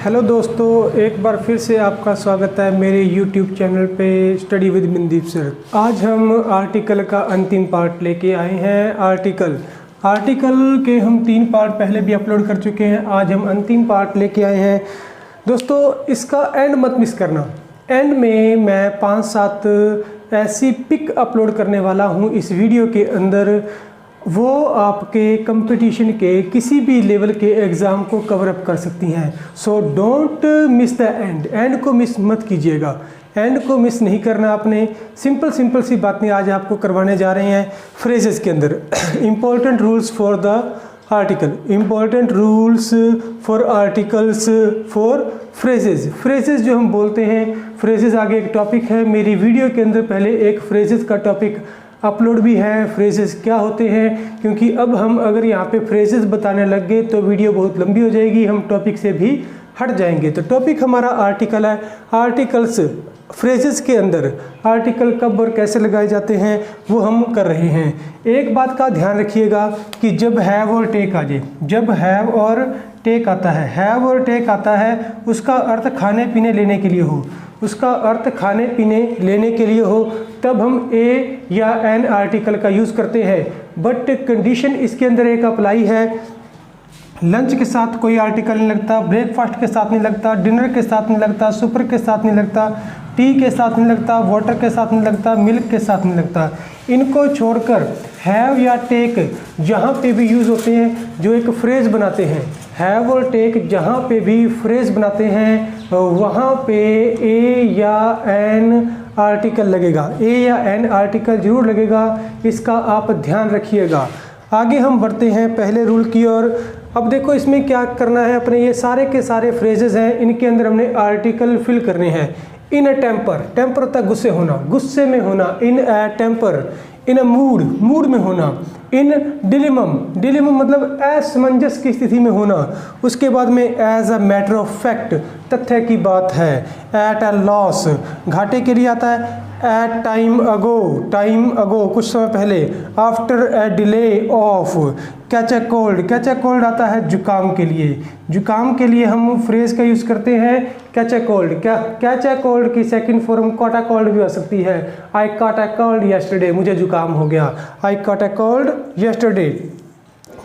Hello दोस्तों, एक बार फिर से आपका स्वागत है मेरे YouTube चैनल पे स्टडी विद मनदीप सर। आज हम आर्टिकल का अंतिम पार्ट लेके आए हैं। आर्टिकल के हम 3 पार्ट पहले भी अपलोड कर चुके हैं। आज हम अंतिम पार्ट लेके आए हैं। दोस्तों, इसका एंड मत मिस करना। एंड में मैं 5-7 ऐसी पिक अपलोड करने वाला हूँ इस वीडियो के अंदर, वो आपके कंपटीशन के किसी भी लेवल के एग्ज़ाम को कवर अप कर सकती हैं। So don't miss the end को मिस मत कीजिएगा। एंड को मिस नहीं करना आपने। सिंपल सी बातें आज आपको करवाने जा रहे हैं फ्रेजेस के अंदर। Important rules for the article, important rules for articles for phrases जो हम बोलते हैं। फ्रेजेस आगे एक टॉपिक है मेरी वीडियो के अंदर, पहले एक फ्रेजेस का टॉपिक अपलोड भी है। फ्रेजेस क्या होते हैं, क्योंकि अब हम अगर यहाँ पे फ्रेजेस बताने लग गए तो वीडियो बहुत लंबी हो जाएगी, हम टॉपिक से भी हट जाएंगे। तो टॉपिक हमारा आर्टिकल है। आर्टिकल्स फ्रेजेस के अंदर आर्टिकल कब और कैसे लगाए जाते हैं वो हम कर रहे हैं। एक बात का ध्यान रखिएगा कि जब हैव और टेक आ जाए, जब हैव और टेक आता है, हैव और टेक आता है, उसका अर्थ खाने पीने लेने के लिए हो, उसका अर्थ खाने पीने लेने के लिए हो, तब हम ए या एन आर्टिकल का यूज़ करते हैं। बट कंडीशन इसके अंदर एक अप्लाई है। लंच के साथ कोई आर्टिकल नहीं लगता, ब्रेकफास्ट के साथ नहीं लगता, डिनर के साथ नहीं लगता, सुपर के साथ नहीं लगता, टी के साथ नहीं लगता, वाटर के साथ नहीं लगता, मिल्क के साथ नहीं लगता। इनको छोड़कर हैव या टेक जहाँ पे भी यूज़ होते हैं, जो एक फ्रेज़ बनाते हैं, हैव और टेक जहाँ पे भी फ्रेज़ बनाते हैं वहाँ पे ए या एन आर्टिकल लगेगा। ए या एन आर्टिकल जरूर लगेगा, इसका आप ध्यान रखिएगा। आगे हम बढ़ते हैं पहले रूल की ओर। अब देखो इसमें क्या करना है, अपने ये सारे के सारे फ्रेजेस हैं, इनके अंदर हमने आर्टिकल फिल करने हैं। इन अ टेम्पर, टेम्पर होता है गुस्से होना, गुस्से में होना। इन अ टेम्पर, इन अ मूड, मूड में होना। इन डिलिमम, डिलिमम मतलब असमंजस की स्थिति में होना। उसके बाद में as a matter of fact, तथ्य की बात है। एट अ लॉस, घाटे के लिए आता है। At time ago, time ago कुछ समय पहले। After a delay of, catch a cold, catch a cold आता है जुकाम के लिए। जुकाम के लिए हम फ्रेज का यूज़ करते हैं कैच अ कोल्ड। क्या कैच अ कोल्ड की second form caught a cold भी हो सकती है। आई कॉट अ कोल्ड यस्टरडे, मुझे जुकाम हो गया। आई caught a cold yesterday.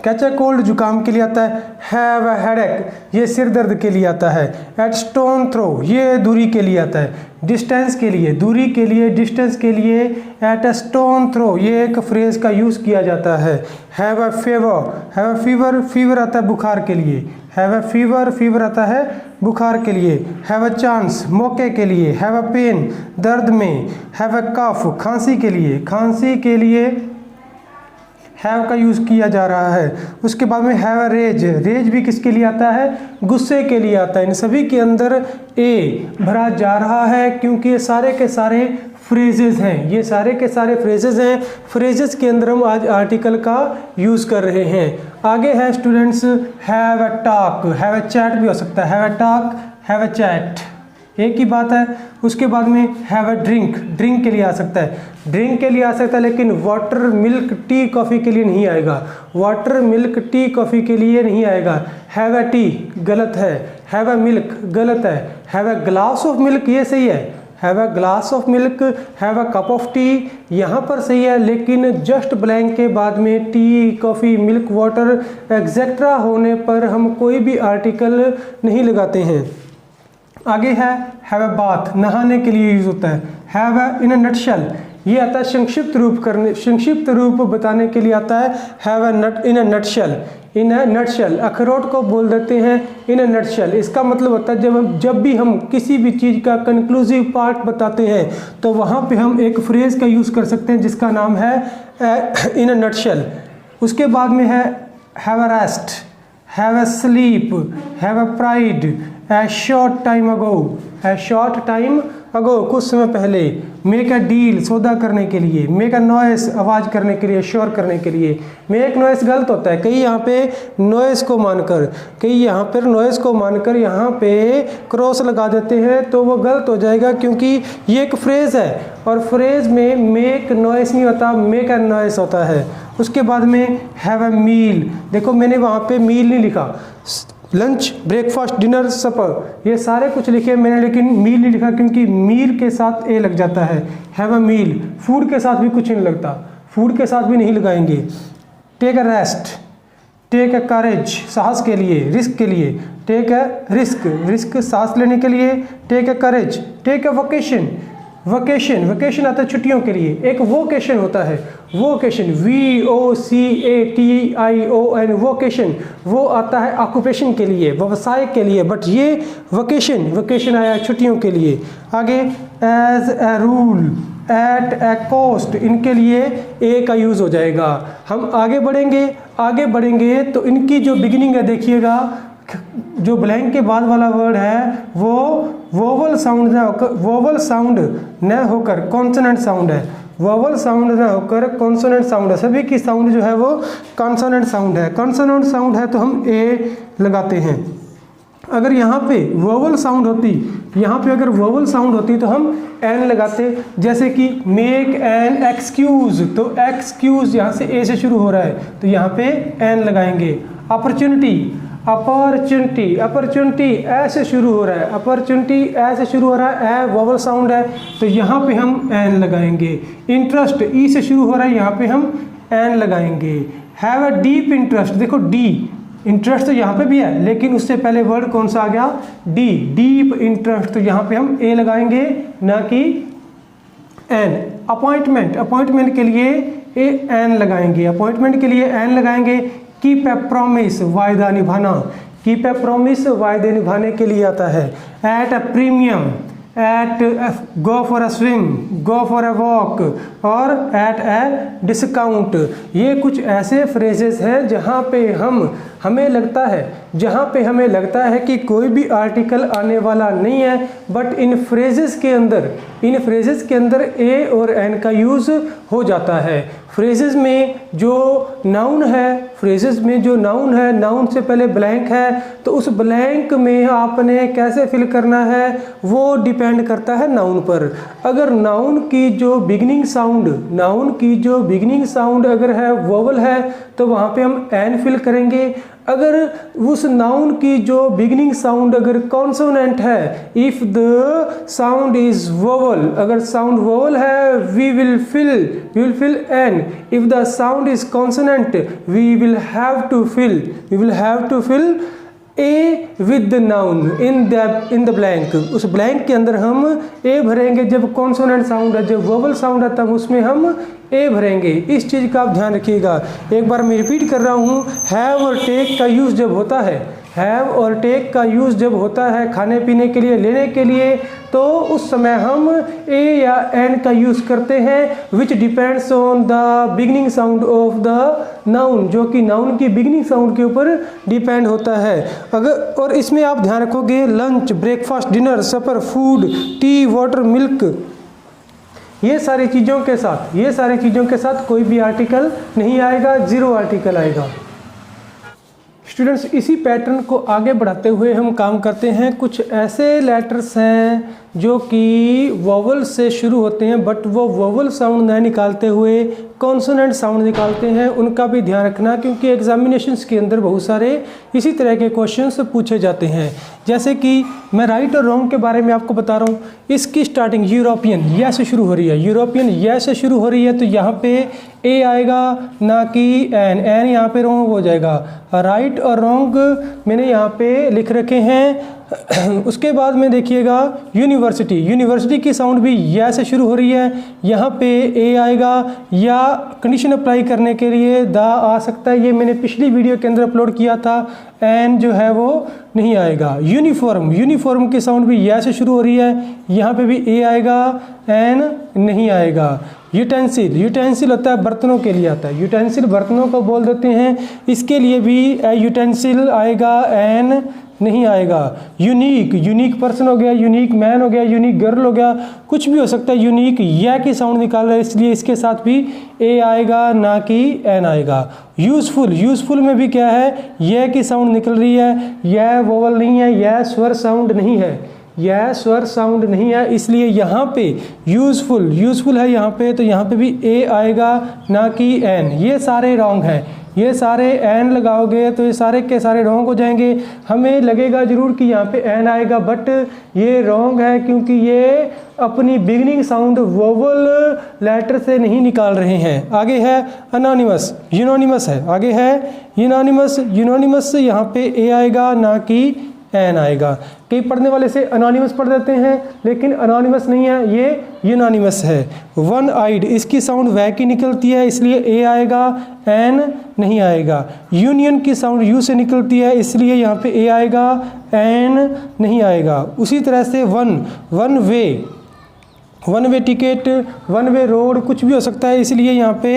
Catch a cold जुकाम के लिए आता है। हैव अ हेडेक, ये सिर दर्द के लिए आता है। एट स्टोन थ्रो, ये दूरी के लिए आता है। डिस्टेंस के लिए, दूरी के लिए, डिस्टेंस के लिए एट अ स्टोन थ्रो, ये एक फ्रेज का यूज़ किया जाता है। Have a favour, have a fever, fever आता है बुखार के लिए। हैव अ फीवर, फीवर आता है बुखार के लिए। हैव अ चांस, मौके के लिए। हैव अ पेन, दर्द में। हैव अ कफ, खांसी के लिए, खांसी के लिए हैव का यूज़ किया जा रहा है। उसके बाद में हैव अ रेज, रेज भी किसके लिए आता है, गुस्से के लिए आता है। इन सभी के अंदर ए भरा जा रहा है, क्योंकि ये सारे के सारे फ्रेजेस हैं, ये सारे के सारे फ्रेजेस हैं। फ्रेजेस के अंदर हम आज आर्टिकल का यूज़ कर रहे हैं। आगे है students have a talk, have a chat भी हो सकता है। Have a talk, have a chat एक ही बात है। उसके बाद में हैव अ ड्रिंक, ड्रिंक के लिए आ सकता है, ड्रिंक के लिए आ सकता है, लेकिन वाटर मिल्क टी कॉफ़ी के लिए नहीं आएगा। वाटर मिल्क टी कॉफ़ी के लिए नहीं आएगा। हैव अ टी गलत है, हैव अ मिल्क गलत है। Have a glass of milk ये सही है। Have a glass of milk, have a cup of T यहाँ पर सही है, लेकिन जस्ट ब्लैंक के बाद में T, coffee, milk, water etcetera होने पर हम कोई भी आर्टिकल नहीं लगाते हैं। आगे है हैव अ बाथ, नहाने के लिए यूज़ होता है। Have a in a nutshell, ये आता है संक्षिप्त रूप करने, संक्षिप्त रूप बताने के लिए आता है। Have a nut in a nutshell, in a nutshell. अखरोट को बोल देते हैं इन अ नटशेल। इसका मतलब होता है जब भी हम किसी भी चीज़ का कंक्लूसिव पार्ट बताते हैं तो वहाँ पे हम एक फ्रेज का यूज़ कर सकते हैं जिसका नाम है इन अ नटशेल। उसके बाद में है have a rest, have a slip, have a pride. A short time ago, a short time ago कुछ समय पहले। मेक अ डील, सौदा करने के लिए। मेक अ नॉइस, आवाज़ करने के लिए, शोर करने के लिए। मेक नॉइस गलत होता है, कई यहाँ पे नॉइस को मानकर, कई यहाँ पर नॉइस को मानकर यहाँ पे क्रॉस लगा देते हैं, तो वो गलत हो जाएगा, क्योंकि ये एक फ्रेज़ है और फ्रेज़ में मेक नॉइस नहीं होता, मेक अ नॉइस होता है। उसके बाद में हैव अ मील, देखो मैंने वहाँ पे मील नहीं लिखा, लंच, ब्रेकफास्ट, डिनर, सपर, ये सारे कुछ लिखे मैंने, लेकिन मील नहीं लिखा क्योंकि मील के साथ ए लग जाता है। हैव अ मील, फूड के साथ भी कुछ नहीं लगता, फूड के साथ भी नहीं लगाएंगे। Take a rest, take a courage, साहस के लिए, रिस्क के लिए, टेक अ रिस्क, रिस्क सांस लेने के लिए, take a courage, take a vocation, vocation, vocation आता है छुट्टियों के लिए, एक वोकेशन होता है, वोकेशन, VOCATION, वोकेशन, वो आता है ऑक्यूपेशन के लिए, व्यवसाय के लिए, बट ये वोकेशन, वोकेशन आया छुट्टियों के लिए। आगे as a rule, at a cost, इनके लिए ए का यूज़ हो जाएगा। हम आगे बढ़ेंगे तो इनकी जो बिगिनिंग है देखिएगा, जो ब्लैंक के बाद वाला वर्ड है वो वोवल साउंड न होकर कॉन्सोनेंट साउंड है, वोवल साउंड न होकर कॉन्सोनेंट साउंड है। सभी की साउंड जो है वो कॉन्सोनेंट साउंड है, कॉन्सोनेंट साउंड है तो हम ए लगाते हैं। अगर यहाँ पे वोवल साउंड होती, अगर वोवल साउंड होती तो हम एन लगाते, जैसे कि मेक एन एक्सक्यूज, तो एक्सक्यूज यहाँ से ए से शुरू हो रहा है तो यहाँ पे एन लगाएंगे। अपॉर्चुनिटी, अपॉर्चुनिटी ऐसे शुरू हो रहा है, अपॉर्चुनिटी ऐसे शुरू हो रहा है, वोवल साउंड है तो यहाँ पे हम एन लगाएंगे। इंटरेस्ट ई से शुरू हो रहा है, यहाँ पे हम एन लगाएंगे। हैव अ डीप इंटरेस्ट, देखो डी, इंटरेस्ट तो यहाँ पे भी है लेकिन उससे पहले वर्ड कौन सा आ गया, डी, डीप इंटरेस्ट, तो यहाँ पे हम ए लगाएंगे ना कि एन। अपॉइंटमेंट, अपॉइंटमेंट के लिए ए एन लगाएंगे, अपॉइंटमेंट के लिए एन लगाएंगे। कीप ए प्रॉमिस, वायदा निभाना, कीप ए प्रॉमिस वायदे निभाने के लिए आता है। At a premium, at go for a swim, go for a walk, और एट ए डिस्काउंट। ये कुछ ऐसे फ्रेजेस हैं जहाँ पे हमें लगता है कि कोई भी आर्टिकल आने वाला नहीं है, बट इन फ्रेजेस के अंदर ए और एन का यूज़ हो जाता है। फ्रेजेस में जो नाउन है, नाउन से पहले ब्लैंक है तो उस ब्लैंक में आपने कैसे फिल करना है वो डिपेंड करता है नाउन पर। अगर नाउन की जो बिगिनिंग साउंड अगर है वोवल है तो वहाँ पे हम एन फिल करेंगे। अगर उस नाउन की जो बिगिनिंग साउंड अगर कॉन्सोनेंट है, if the sound is vowel, अगर साउंड वोवल है we will fill an, if the sound is consonant we will have to fill a with the noun in the blank. उस blank के अंदर हम ए भरेंगे जब कॉन्सोनेंट साउंड है, जब वोवल साउंड है तब उसमें हम ए भरेंगे। इस चीज़ का आप ध्यान रखिएगा। एक बार मैं रिपीट कर रहा हूँ, हैव और टेक का यूज़ जब होता है, खाने पीने के लिए, लेने के लिए, तो उस समय हम ए या एन का यूज़ करते हैं which depends on the beginning sound of the noun, जो कि नाउन की बिगिनिंग साउंड के ऊपर डिपेंड होता है। अगर और इसमें आप ध्यान रखोगे लंच, ब्रेकफास्ट, डिनर, सपर, फूड, टी, वाटर, मिल्क, ये सारी चीज़ों के साथ कोई भी आर्टिकल नहीं आएगा, जीरो आर्टिकल आएगा। स्टूडेंट्स, इसी पैटर्न को आगे बढ़ाते हुए हम काम करते हैं। कुछ ऐसे लेटर्स हैं जो कि वोवल से शुरू होते हैं बट वो वोवल साउंड नहीं निकालते हुए कॉन्सोनेंट साउंड निकालते हैं, उनका भी ध्यान रखना क्योंकि एग्जामिनेशंस के अंदर बहुत सारे इसी तरह के क्वेश्चंस पूछे जाते हैं। जैसे कि मैं राइट और रॉन्ग के बारे में आपको बता रहा हूँ, इसकी स्टार्टिंग यूरोपियन या से शुरू हो रही है, तो यहाँ पे ए आएगा ना कि एन यहाँ पे रॉन्ग हो जाएगा। राइट और रॉन्ग मैंने यहाँ पे लिख रखे हैं। उसके बाद में देखिएगा यूनिवर्सिटी की साउंड भी या से शुरू हो रही है, यहाँ पे ए आएगा, या कंडीशन अप्लाई करने के लिए द आ सकता है, ये मैंने पिछली वीडियो के अंदर अपलोड किया था। एन जो है वो नहीं आएगा। यूनिफॉर्म की साउंड भी या से शुरू हो रही है, यहाँ पे भी ए आएगा, एन नहीं आएगा। यूटेंसिल होता है बर्तनों के लिए आता है, यूटेंसिल बर्तनों को बोल देते हैं, इसके लिए भी यूटेंसिल आएगा, एन नहीं आएगा। यूनिक पर्सन हो गया, यूनिक मैन हो गया, यूनिक गर्ल हो गया, कुछ भी हो सकता है। यूनिक या की साउंड निकाल रहा है इसलिए इसके साथ भी ए आएगा ना कि एन आएगा। यूजफुल में भी क्या है, यह की साउंड निकल रही है, यह वोवल नहीं है, यह स्वर साउंड नहीं है, इसलिए यहाँ पे यूजफुल है यहाँ पे, तो यहाँ पे भी ए आएगा ना कि एन। ये सारे रॉन्ग हैं, ये सारे एन लगाओगे तो ये सारे के सारे रॉन्ग हो जाएंगे। हमें लगेगा ज़रूर कि यहाँ पे एन आएगा, बट ये रॉन्ग है क्योंकि ये अपनी बिगनिंग साउंड वोवल लेटर से नहीं निकाल रहे हैं। आगे है अनोनिमस, यूनोनिमस है। आगे है यूनोनिमस, यूनोनिमस यहाँ पे ए आएगा ना कि एन आएगा। कई पढ़ने वाले से अनोनिमस पढ़ देते हैं, लेकिन अनोनिमस नहीं है, ये यूनानिमस है। वन आइड, इसकी साउंड वह की निकलती है इसलिए ए आएगा, एन नहीं आएगा। यूनियन की साउंड यू से निकलती है इसलिए यहाँ पे ए आएगा, एन नहीं आएगा। उसी तरह से one way ticket, one way road, कुछ भी हो सकता है इसलिए यहाँ पे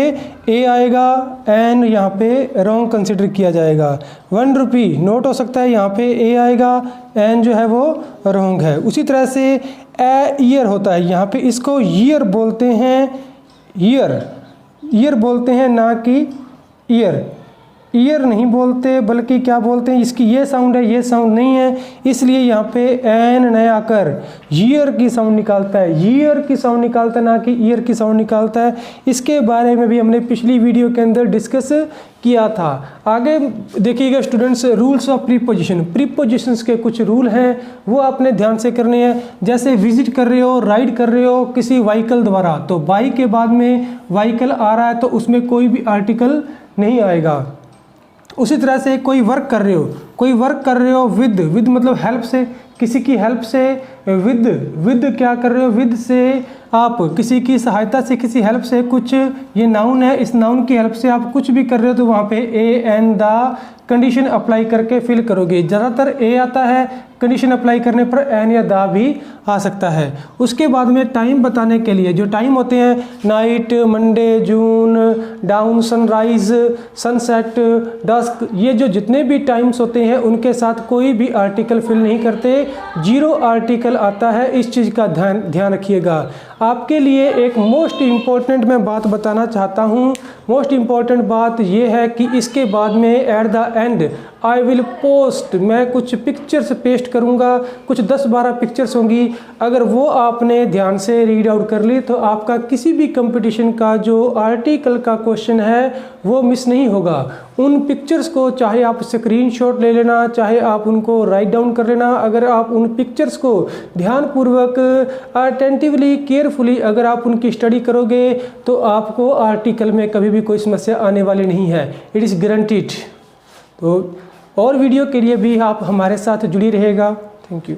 ए आएगा, एन यहाँ पे रॉन्ग कंसिडर किया जाएगा। 1 रुपी नोट हो सकता है, यहाँ पे ए आएगा, एन जो है वो रॉन्ग है। उसी तरह से ए ईयर होता है, यहाँ पे इसको ईयर बोलते हैं, ईयर बोलते हैं ना कि ईयर नहीं बोलते, बल्कि क्या बोलते हैं, इसकी ये साउंड है, ये साउंड नहीं है, इसलिए यहाँ पे एन नया आकर ईयर की साउंड निकालता है, ईयर की साउंड निकालता है ना कि ईयर की साउंड निकालता है। इसके बारे में भी हमने पिछली वीडियो के अंदर डिस्कस किया था। आगे देखिएगा students, rules of preposition, prepositions के कुछ रूल हैं वो आपने ध्यान से करने हैं। जैसे विजिट कर रहे हो, राइड कर रहे हो किसी व्हीकल द्वारा, तो बाई के बाद में व्हीकल आ रहा है तो उसमें कोई भी आर्टिकल नहीं आएगा। उसी तरह से कोई वर्क कर रहे हो विद मतलब हेल्प से, किसी की हेल्प से, विद क्या कर रहे हो, विद से आप किसी की सहायता से, किसी हेल्प से, कुछ ये नाउन है, इस नाउन की हेल्प से आप कुछ भी कर रहे हो तो वहाँ पे A N the condition apply करके फिल करोगे। ज़्यादातर ए आता है, कंडीशन अप्लाई करने पर एन या दा भी आ सकता है। उसके बाद में टाइम बताने के लिए जो टाइम होते हैं, नाइट, मंडे, जून, डाउन, सनराइज, सनसेट, डस्क, ये जो जितने भी टाइम्स होते हैं उनके साथ कोई भी आर्टिकल फिल नहीं करते, 0 आर्टिकल आता है। इस चीज़ का ध्यान रखिएगा। आपके लिए एक मोस्ट इम्पॉर्टेंट मैं बात बताना चाहता हूँ। मोस्ट इम्पॉर्टेंट बात यह है कि इसके बाद में at the and I will post, मैं कुछ पिक्चर्स पेस्ट करूँगा, कुछ 10-12 पिक्चर्स होंगी। अगर वो आपने ध्यान से रीड आउट कर ली तो आपका किसी भी कंपटीशन का जो आर्टिकल का क्वेश्चन है वो मिस नहीं होगा। उन पिक्चर्स को चाहे आप स्क्रीनशॉट ले लेना, चाहे आप उनको राइट डाउन कर लेना। अगर आप उन पिक्चर्स को ध्यानपूर्वक, अटेंटिवली, केयरफुली अगर आप उनकी स्टडी करोगे तो आपको आर्टिकल में कभी भी कोई समस्या आने वाली नहीं है, इट इज़ गारंटीड। तो और वीडियो के लिए भी आप हमारे साथ जुड़ी रहेगा। Thank you.